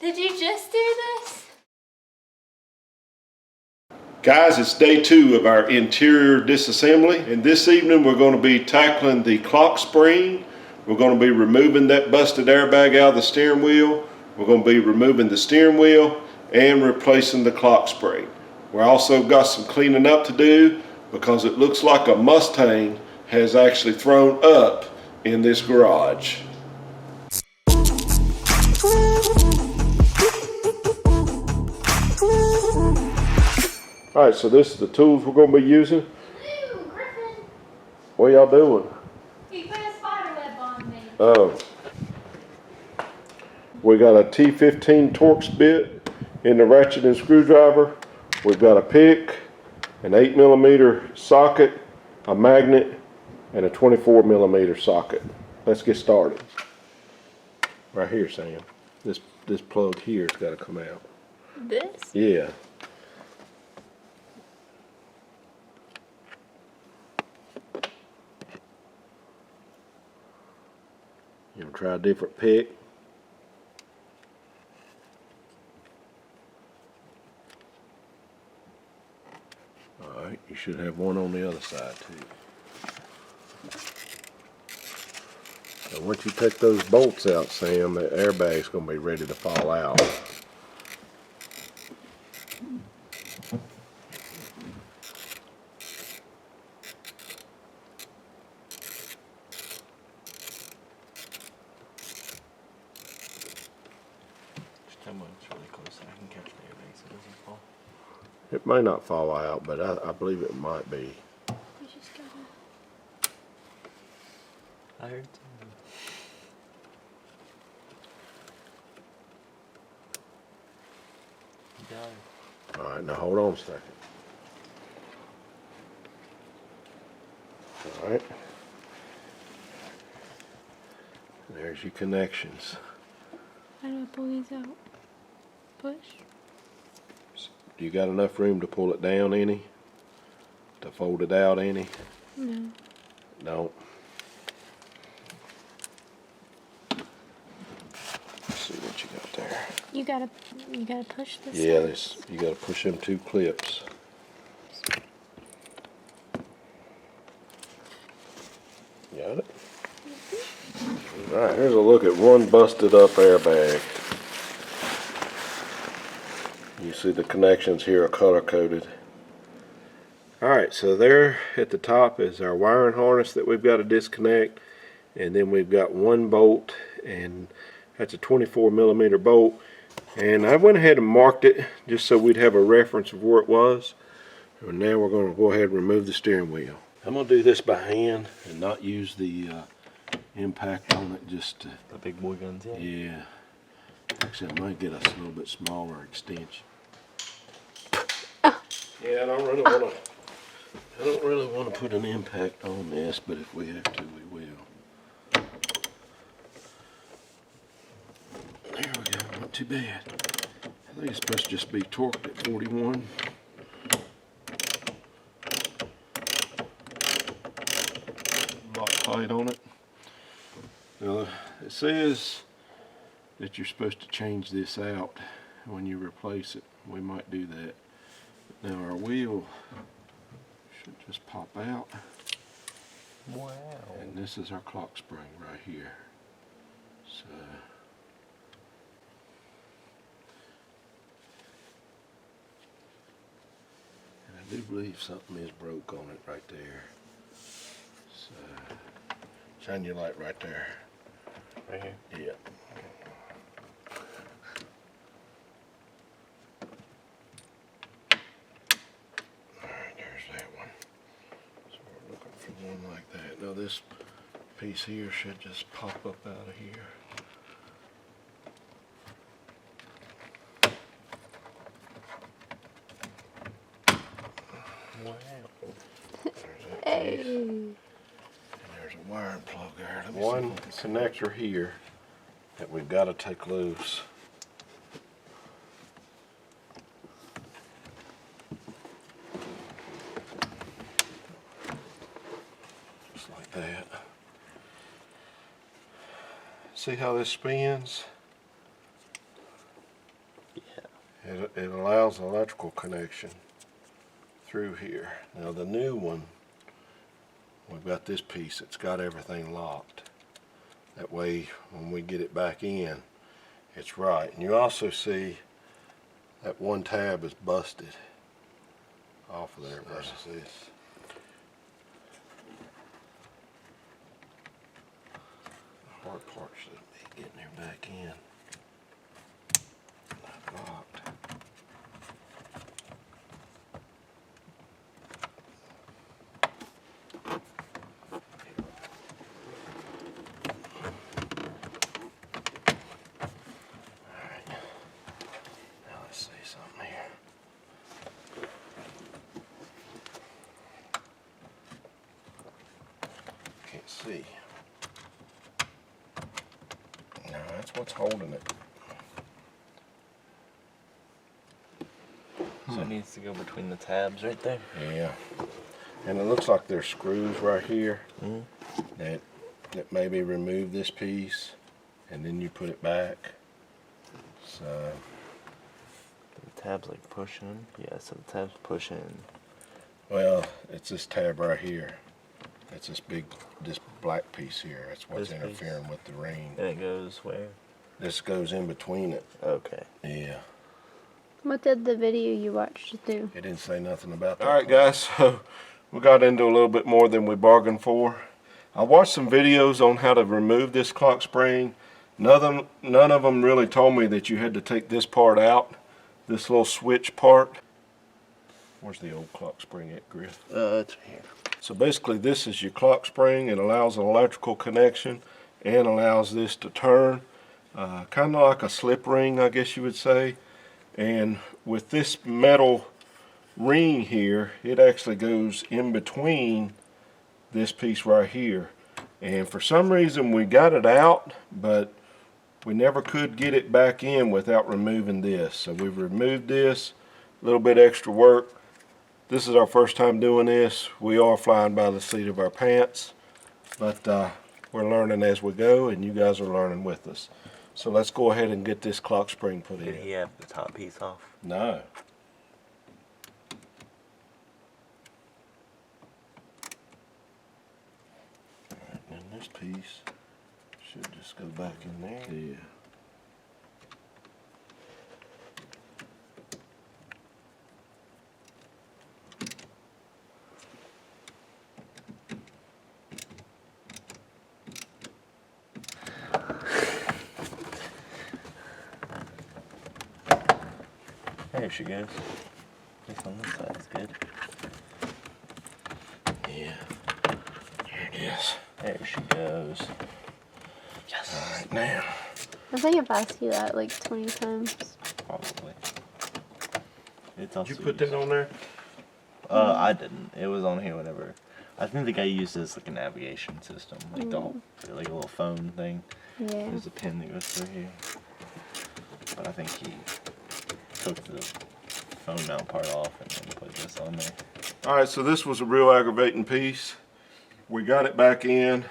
Did you just do this? Guys, it's day 2 of our interior disassembly, and this evening we're going to be tackling the clock spring. We're going to be removing that busted airbag out of the steering wheel. We're going to be removing the steering wheel and replacing the clock spring. We're also got some cleaning up to do because it looks like a Mustang has actually thrown up in this garage. Alright, so this is the tools we're going to be using. Ooh, Griffin. What y'all doing? He put a spider web on me. Oh. We got a T15 Torx bit in the ratchet and screwdriver. We've got a pick, an 8mm socket, a magnet, and a 24mm socket. Let's get started. Right here, Sam. This plug here's got to come out. This? Yeah. You want to try a different pick? Alright, you should have one on the other side too. So once you take those bolts out, Sam, that airbag's going to be ready to fall out. It may not fall out, but I believe it might be. You just gotta... I heard something. You got it. Alright, now hold on a second. Alright. There's your connections. How do I pull these out? Push? You got enough room to pull it down any? To fold it out any? No. No. Let's see what you got there. You gotta push this. Yeah, you gotta push them 2 clips. Got it? Alright, here's a look at one busted up airbag. You see the connections here are color coded. Alright, so there at the top is our wiring harness that we've got to disconnect, and then we've got one bolt, and that's a 24mm bolt, and I went ahead and marked it just so we'd have a reference of where it was. And now we're going to go ahead and remove the steering wheel. I'm going to do this by hand and not use the impact on it, just to, The big boy guns, yeah. yeah. Actually, I might get us a little bit smaller extension. Yeah, I don't really want to put an impact on this, but if we have to, we will. There we go, not too bad. I think it's supposed to just be torqued at 41. Lock tight on it. Now, it says that you're supposed to change this out when you replace it. We might do that. Now our wheel should just pop out. Wow. And this is our clock spring right here. So and I do believe something is broke on it right there. So shine your light right there. Right here? Yeah. Like that. Now this piece here should just pop up out of here. Wow. There's that piece. And there's a wiring plug there. One connector here that we've got to take loose. That. See how this spins? it allows an electrical connection through here. Now the new one, we've got this piece that's got everything locked. That way when we get it back in, it's right. And you also see that one tab is busted off of there versus this. The hard part should be getting her back in. Not locked. See. No, that's what's holding it. So it needs to go between the tabs right there. Yeah. And it looks like there's screws right here that maybe remove this piece and then you put it back. So the tab's like pushing. Yeah, so the tab's pushing. well, it's this tab right here. It's this black piece here. That's what's This interfering with the ring. And it goes where? This goes in between it. Okay. Yeah. What did the video you watched do? It didn't say nothing about that. Alright guys, so we got into a little bit more than we bargained for. I watched some videos on how to remove this clock spring. None of them really told me that you had to take this part out. This little switch part. Where's the old clock spring at, Griff? It's here. So basically this is your clock spring. It allows an electrical connection and allows this to turn. Kind of like a slip ring, I guess you would say. And with this metal ring here, it actually goes in between this piece right here. And for some reason we got it out, but we never could get it back in without removing this. So we've removed this, a little bit extra work. This is our first time doing this. We are flying by the seat of our pants, but we're learning as we go, and you guys are learning with us. So let's go ahead and get this clock spring put in. Did he have the top piece off? No. Alright, and this piece should just go back in there. Yeah. There she goes. At least on this side is good. Yeah. Here it is. There she goes. Yes. Alright, now. I think I've asked you that like 20 times. Probably. It's also Did you put that on there? I didn't. It was on here whenever. I think the guy used it as like a navigation system, like the whole, like a little phone thing. Yeah. There's a pin that goes through here. But I think he took the phone mount part off and then put this on there. Alright, so this was a real aggravating piece. We got it back in.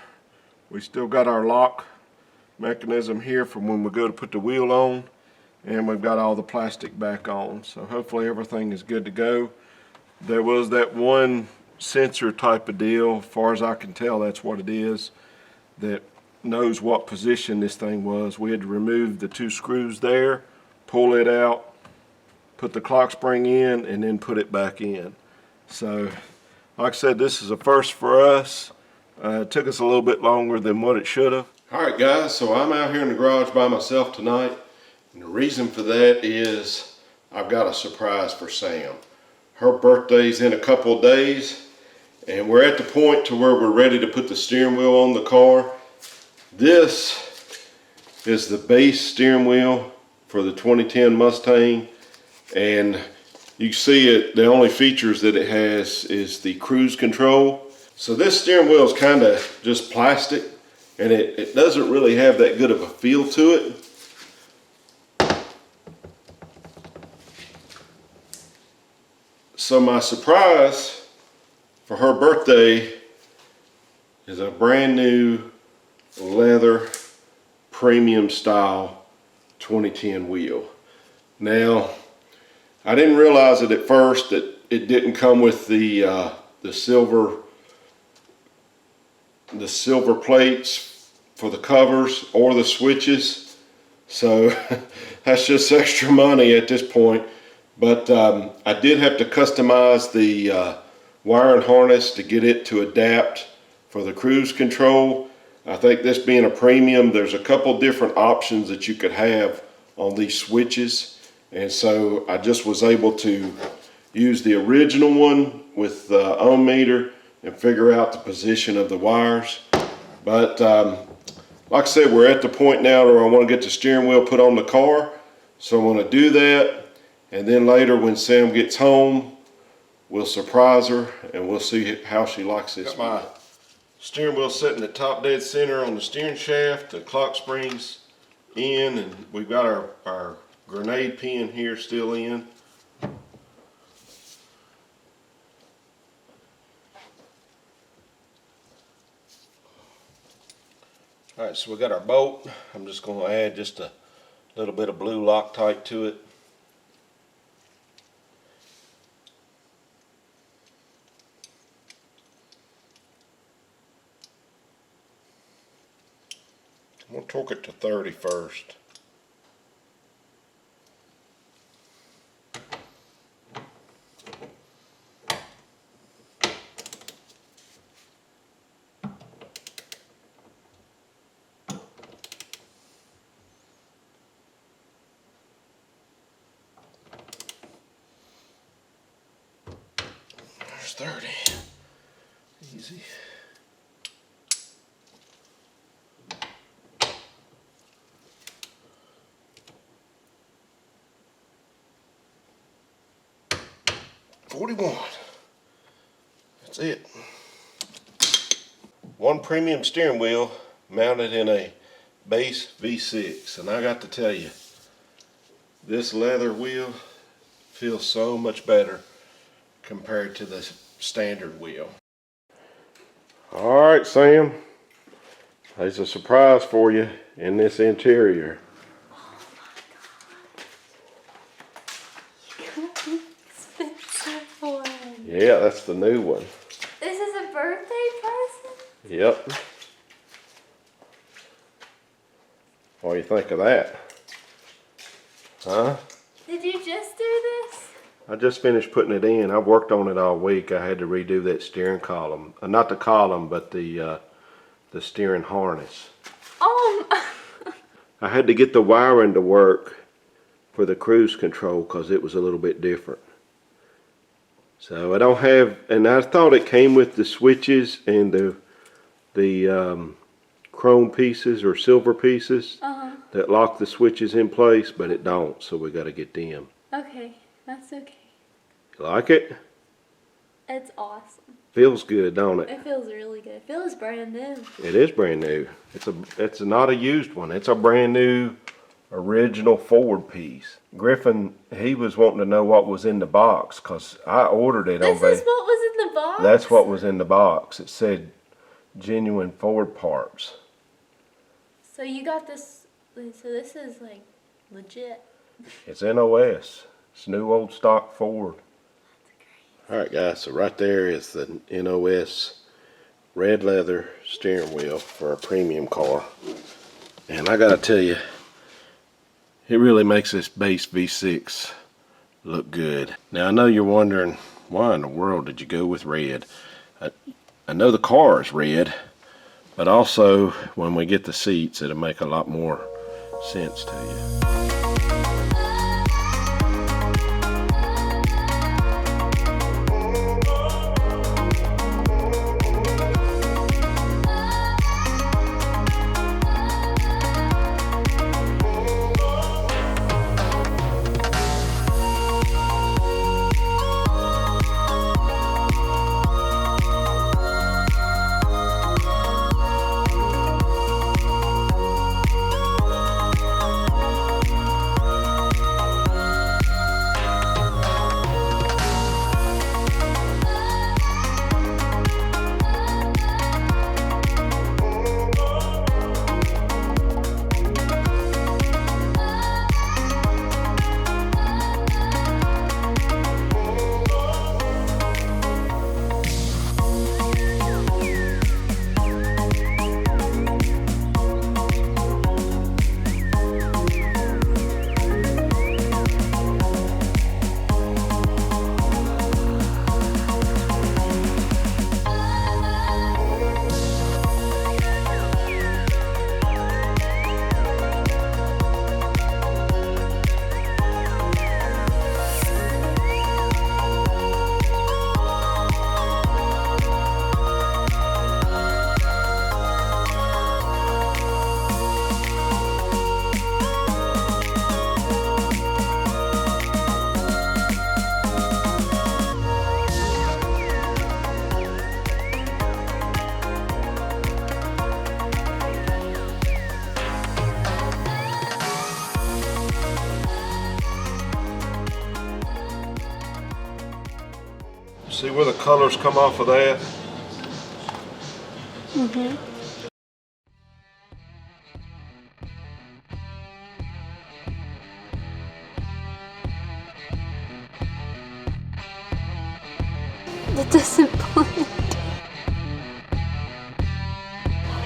We still got our lock mechanism here from when we go to put the wheel on. And we've got all the plastic back on. So hopefully everything is good to go. There was that one sensor type of deal, as far as I can tell that's what it is, that knows what position this thing was. We had to remove the two screws there, pull it out, put the clock spring in, and then put it back in. So like I said, this is a first for us. It took us a little bit longer than what it should have. Alright guys, so I'm out here in the garage by myself tonight, and the reason for that is I've got a surprise for Sam. Her birthday's in a couple of days, and we're at the point to where we're ready to put the steering wheel on the car. This is the base steering wheel for the 2010 Mustang, and you can see it, the only features that it has is the cruise control. So this steering wheel is kind of just plastic, and it doesn't really have that good of a feel to it. So my surprise for her birthday is a brand new leather premium style 2010 wheel. Now I didn't realize it at first that it didn't come with the silver plates for the covers or the switches. So that's just extra money at this point. But I did have to customize the wiring harness to get it to adapt for the cruise control. I think this being a premium, there's a couple different options that you could have on these switches. And so I just was able to use the original one with the ohm meter and figure out the position of the wires. But like I said, we're at the point now where I want to get the steering wheel put on the car. So I'm going to do that. And then later when Sam gets home, we'll surprise her and we'll see how she likes this. Got my steering wheel set in the top dead center on the steering shaft. The clock springs in, and we've got our grenade pin here still in. Alright, so we got our bolt. I'm just going to add just a little bit of blue Loctite to it. I'm going to torque it to 30 first. There's 30. Easy. That's it. One premium steering wheel mounted in a base V6, and I got to tell you, this leather wheel feels so much better compared to the standard wheel. Alright, Sam, there's a surprise for you in this interior. Yeah, that's the new one. This is a birthday present? Yep. What do you think of that? Huh? Did you just do this? I just finished putting it in. I've worked on it all week. I had to redo that steering column. Not the column, but the steering harness. I had to get the wiring to work for the cruise control because it was a little bit different. So I don't have, and I thought it came with the switches and the chrome pieces or silver pieces that lock the switches in place, but it don't, so we got to get them. Okay, that's okay. You like it? It's awesome. Feels good, don't it? It feels really good. It feels brand new. It is brand new. It's not a used one. It's a brand new original Ford piece. Griffin, he was wanting to know what was in the box because I ordered it on. This is what was in the box? That's what was in the box. It said genuine Ford parts. So you got this, so this is like legit. It's NOS. It's new old stock Ford. Alright guys, so right there is the NOS red leather steering wheel for a premium car. And I gotta tell you, it really makes this base V6 look good. Now I know you're wondering, why in the world did you go with red? I know the car is red, but also when we get the seats, it'll make a lot more sense to you. See where the colors come off of that? Mm-hmm. That doesn't blend.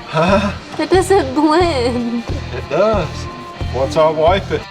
Huh? That doesn't blend. It does. Once I wipe it.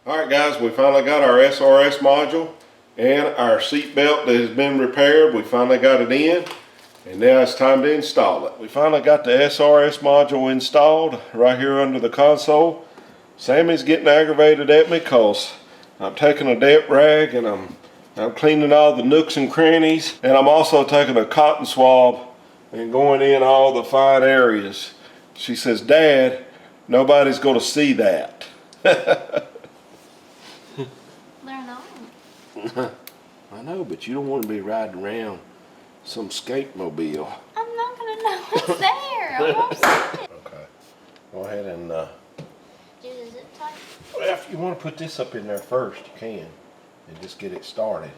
Alright guys, we finally got our SRS module and our seat belt that has been repaired. We finally got it in and now it's time to install it. We finally got the SRS module installed right here under the console. Sammy's getting aggravated at me because I'm taking a damp rag and I'm cleaning all the nooks and crannies, and I'm also taking a cotton swab and going in all the fine areas. She says, "Dad, nobody's going to see that." They're not. I know, but you don't want to be riding around some skate mobile. I'm not gonna know what's there. I won't see it. Okay. Go ahead and, Do the zip tie. well, if you want to put this up in there first, you can. And just get it started.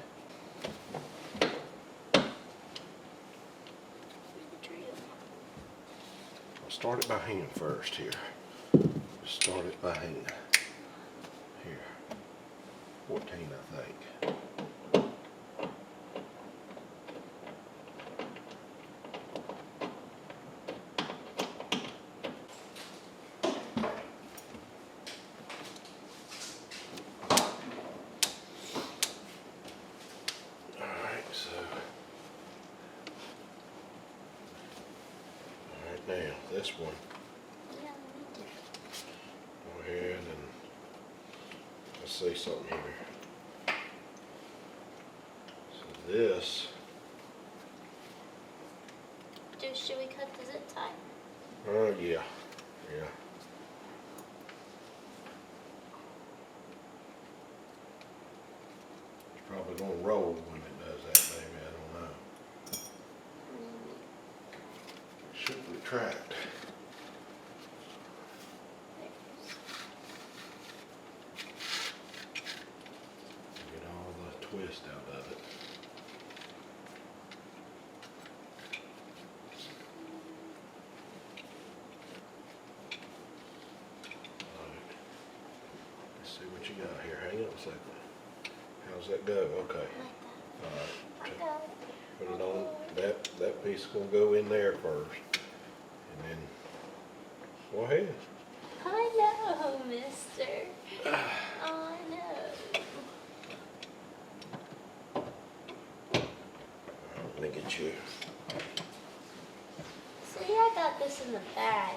I'll start it by hand first here. Start it by hand. Here. 14, I think. Now, this one, Yeah, me too. go ahead and let's see something here. So this, Should we cut the zip tie? yeah. It's probably gonna roll when it does that, maybe, I don't know. It should retract. Get all the twist out of it. Alright. Let's see what you got here. Hang on a second. How's that go? Okay. Like that. Alright. I got it. Put it on. That piece is gonna go in there first. And then go ahead. I know, mister. I know. Let me get you. See, I got this in the bag.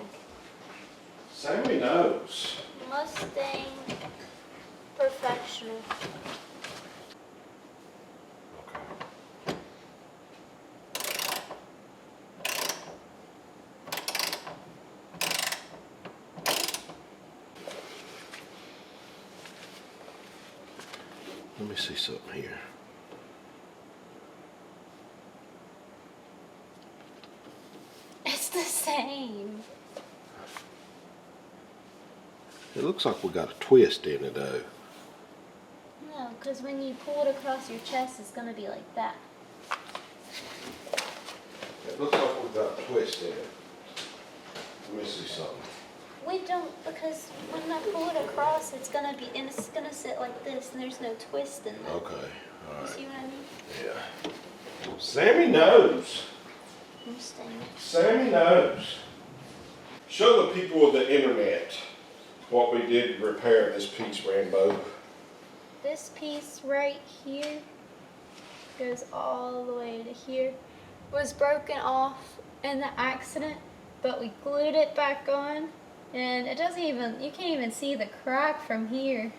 Sammy knows. Mustang Perfectional. Okay. Let me see something here. It's the same. It looks like we got a twist in it though. No, because when you pull it across your chest, it's going to be like that. It looks like we got a twist in it. Let me see something. We don't, because when I pull it across, it's going to be, and it's going to sit like this, and there's no twist in there. Okay. All You right. see what I mean? Yeah. Sammy knows. Mustang. Sammy knows. Show the people of the internet what we did to repair this piece, Rambo. This piece right here goes all the way to here. Was broken off in the accident, but we glued it back on, and it doesn't even, you can't even see the crack from here.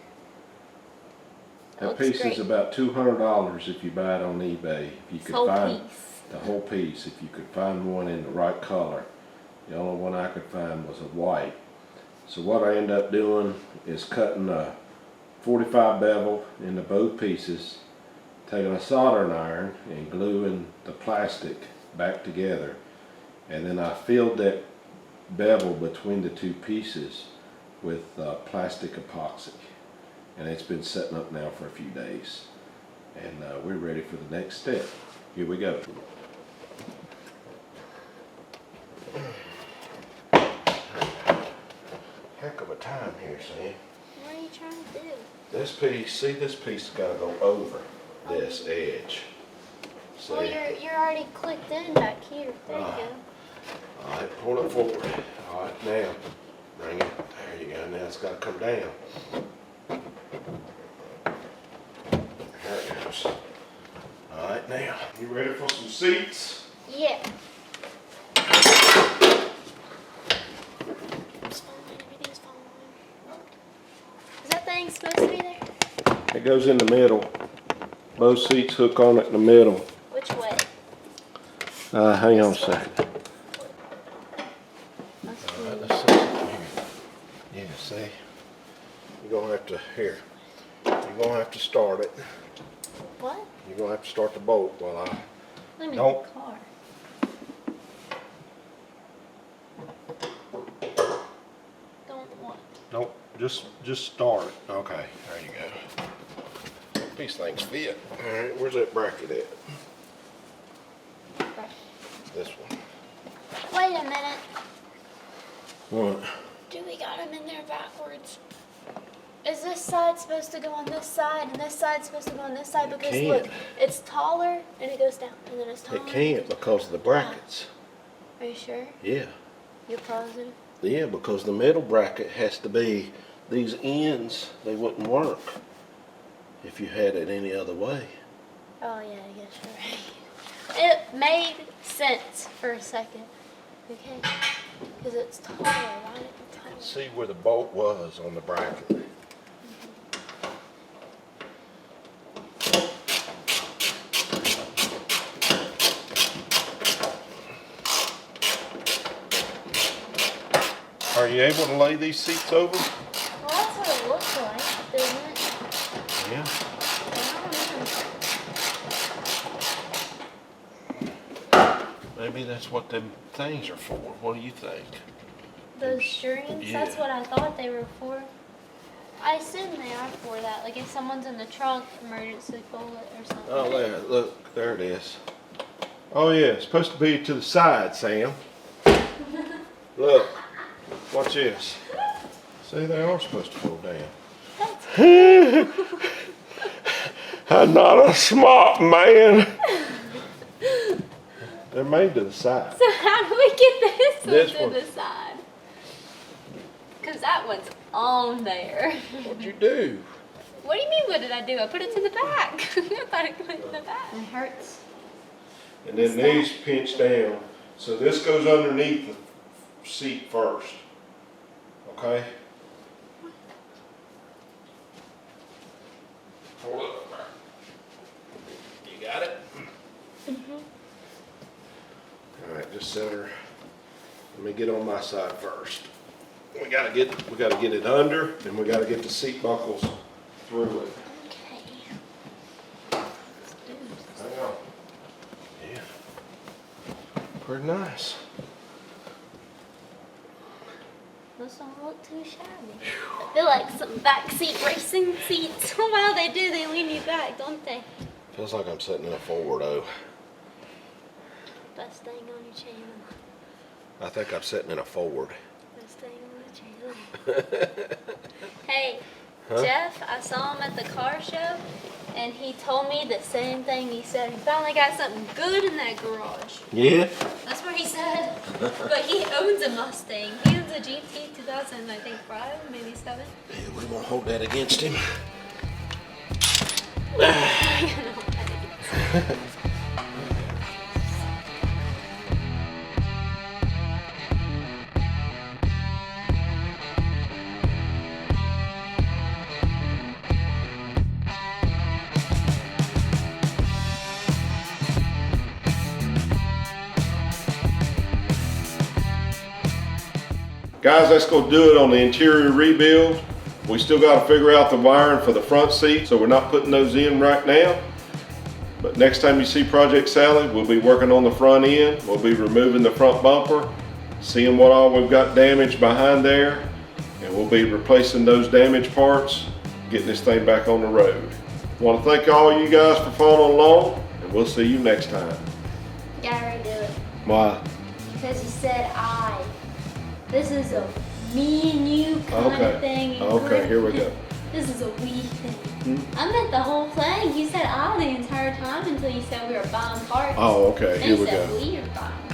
That Looks piece great. is about $200 if you buy it on eBay. If you could Whole find piece. the whole piece, if you could find one in the right color. The only one I could find was a white. So what I end up doing is cutting a 45 bevel into both pieces, taking a soldering iron and gluing the plastic back together, and then I filled that bevel between the two pieces with plastic epoxy, and it's been setting up now for a few days, and we're ready for the next step. Here we go. Heck of a time here, Sam. What are you trying to do? This piece, see, this piece has got to go over this edge. See? Well, you're already clicked in back here. There you go. All right, pull it forward. All right, now, bring it. There you go. Now it's got to come down. There it goes. All right, now, you ready for some seats? Yeah. It's fine. Everything's fine. Is that thing supposed to be there? It goes in the middle. Both seats hook on it in the middle. Which way? Hang on a second. That's All right, cool. let's see. Yeah, see? You're going to have to, here. You're going to have to start it. What? You're going to have to start the bolt while I... Let me Nope. the car. Don't what? Nope, just start it. Okay, there you go. These things fit. All right, where's that bracket at? Right. This one. Wait a minute. What? Do we got them in there backwards? Is this side supposed to go on this side and this side's supposed to go on this side? Because can't. look, it's taller and it goes down and then it's taller. It can't because of the brackets. Are you sure? Yeah. You're positive? Yeah, because the middle bracket has to be, these ends, they wouldn't work if you had it any other way. Oh yeah, I guess you're right. It made sense for a second. Okay? Because it's taller. Why did it be taller? See where the bolt was on the bracket. Are you able to lay these seats over? Well, that's what it looks like, doesn't it? Yeah. I don't know. Maybe that's what them things are for. What do you think? Those strings, that's Yeah. what I thought they were for. I assume they are for that. Like if someone's in the trunk, emergency pull it or something. Oh, there, look, there it is. Oh yeah, it's supposed to be to the side, Sam. Look, watch this. See, they are supposed to go down. I'm not a smart man. They're made to the side. So how do we get This this one one. to the side? Because that one's on there. What'd you do? What do you mean, what did I do? I put it to the back. I thought it went in the back. It hurts. And then these pinch down. So this goes underneath the seat first. Okay? Hold it up there. You got it? All right, just center. Let me get on my side first. We gotta get it under, and we gotta get the seat buckles through it. Okay. Hang on. Yeah. Pretty nice. Those don't look too shabby. I feel like some backseat racing seats. Wow, they do. They lean you back, don't they? Feels like I'm sitting in a Ford, though. Best thing on your channel. I think I'm sitting in a Ford. Best thing on your channel. Hey, Jeff, I saw him at the car show, and he told me the same thing. He said he finally got something good in that garage. Yeah? That's what he said. But he owns a Mustang. He owns a a GT 2000, I think 5, maybe 7. And we won't hold that against him. Guys, let's go do it on the interior rebuild. We still got to figure out the wiring for the front seat, so we're not putting those in right now. But next time you see Project Sally, we'll be working on the front end. We'll be removing the front bumper, seeing what all we've got damaged behind there, and we'll be replacing those damaged parts, getting this thing back on the road. I want to thank all you guys for following along, and we'll see you next time. Gotta redo it. Bye. Because you said I. This is a me and you kind of thing. Okay, here we go. This is a we thing. I meant the whole thing. You said I the entire time until you said we were buying parts. Oh, okay, Then here we you said go. we are buying